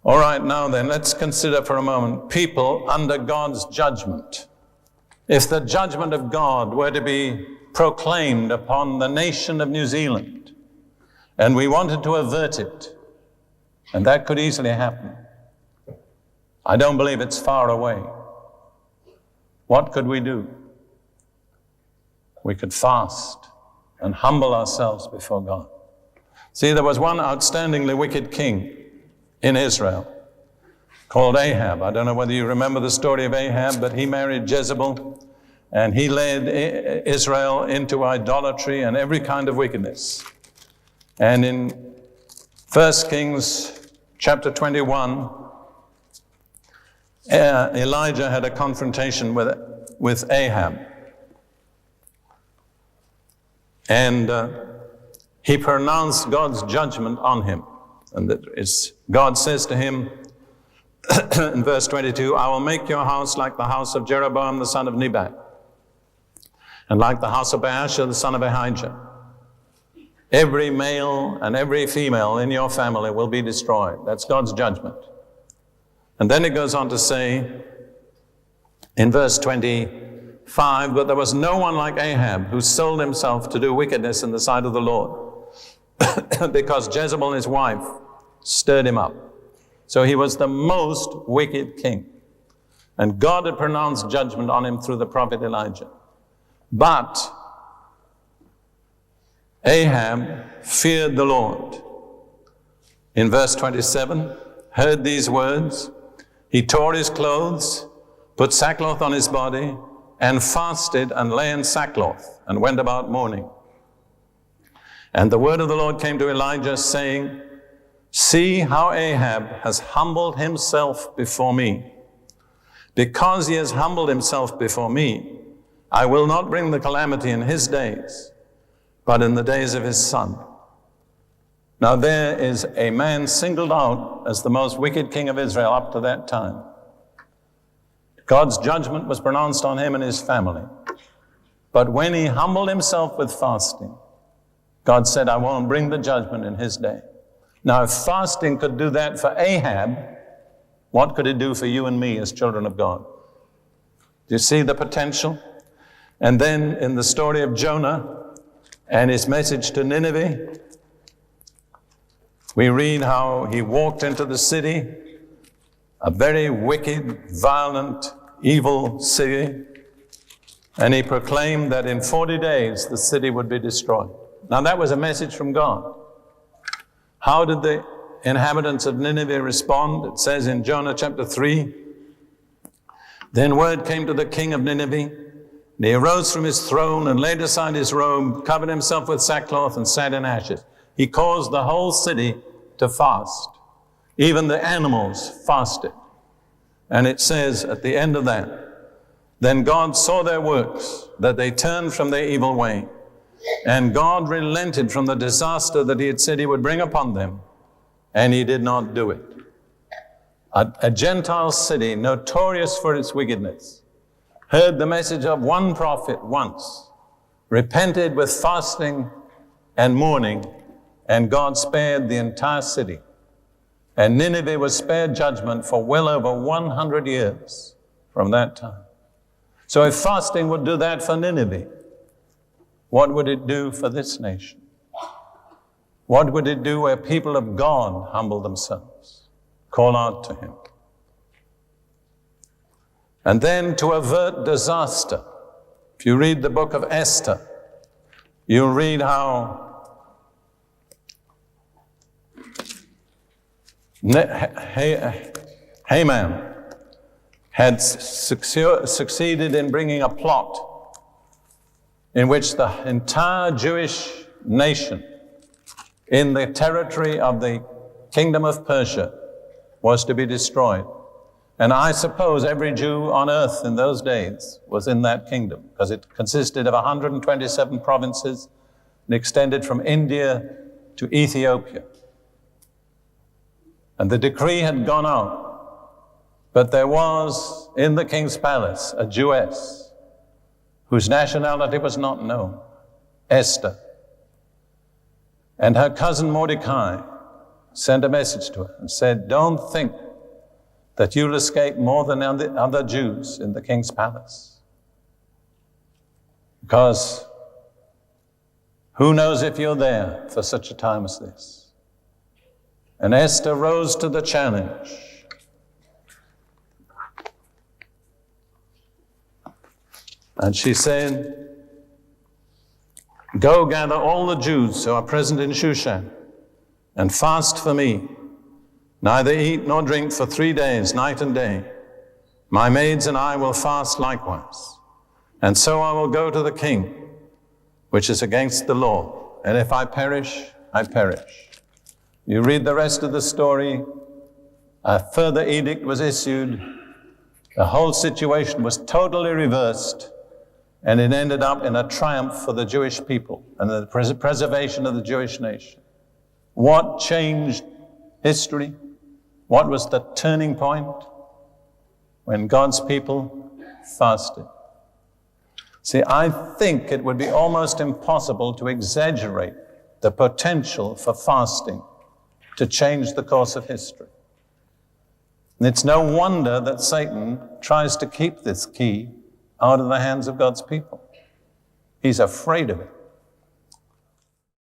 All right, now then, let's consider for a moment people under God's judgment. If the judgment of God were to be proclaimed upon the nation of New Zealand, and we wanted to avert it, and that could easily happen, I don't believe it's far away. What could we do? We could fast and humble ourselves before God. See, there was one outstandingly wicked king in Israel called Ahab. I don't know whether you remember the story of Ahab, but he married Jezebel, and he led Israel into idolatry and every kind of wickedness. And in 1 Kings chapter 21, Elijah had a confrontation with Ahab. And he pronounced God's judgment on him. And God says to him in verse 22, I will make your house like the house of Jeroboam the son of Nebat, and like the house of Baasha the son of Ahijah. Every male and every female in your family will be destroyed. That's God's judgment. And then it goes on to say in verse 25, but there was no one like Ahab who sold himself to do wickedness in the sight of the Lord, because Jezebel, his wife, stirred him up. So he was the most wicked king. And God had pronounced judgment on him through the prophet Elijah. But Ahab feared the Lord. In verse 27, heard these words, he tore his clothes, put sackcloth on his body, and fasted and lay in sackcloth, and went about mourning. And the word of the Lord came to Elijah, saying, see how Ahab has humbled himself before me. Because he has humbled himself before me, I will not bring the calamity in his days, but in the days of his son. Now there is a man singled out as the most wicked king of Israel up to that time. God's judgment was pronounced on him and his family. But when he humbled himself with fasting, God said, I won't bring the judgment in his day. Now, if fasting could do that for Ahab, what could it do for you and me as children of God? Do you see the potential? And then in the story of Jonah and his message to Nineveh, we read how he walked into the city, a very wicked, violent, evil city, and he proclaimed that in 40 days the city would be destroyed. Now that was a message from God. How did the inhabitants of Nineveh respond? It says in Jonah chapter 3, then word came to the king of Nineveh, and he arose from his throne and laid aside his robe, covered himself with sackcloth and sat in ashes. He caused the whole city to fast. Even the animals fasted. And it says at the end of that, then God saw their works, that they turned from their evil way. And God relented from the disaster that he had said he would bring upon them, and he did not do it. A Gentile city, notorious for its wickedness, heard the message of one prophet once, repented with fasting and mourning, and God spared the entire city. And Nineveh was spared judgment for well over 100 years from that time. So if fasting would do that for Nineveh, what would it do for this nation? What would it do where people of God humble themselves, call out to him? And then to avert disaster, if you read the book of Esther, you'll read how Haman had succeeded in bringing a plot in which the entire Jewish nation in the territory of the kingdom of Persia was to be destroyed. And I suppose every Jew on earth in those days was in that kingdom, because it consisted of 127 provinces and extended from India to Ethiopia. And the decree had gone out, but there was in the king's palace a Jewess whose nationality was not known, Esther. And her cousin Mordecai sent a message to her and said, don't think that you'll escape more than the other Jews in the king's palace. Because who knows if you're there for such a time as this? And Esther rose to the challenge. And she said, go gather all the Jews who are present in Shushan and fast for me. Neither eat nor drink for 3 days, night and day. My maids and I will fast likewise. And so I will go to the king, which is against the law. And if I perish, I perish. You read the rest of the story. A further edict was issued. The whole situation was totally reversed. And it ended up in a triumph for the Jewish people and the preservation of the Jewish nation. What changed history? What was the turning point? When God's people fasted. See, I think it would be almost impossible to exaggerate the potential for fasting to change the course of history. And it's no wonder that Satan tries to keep this key out of the hands of God's people. He's afraid of it.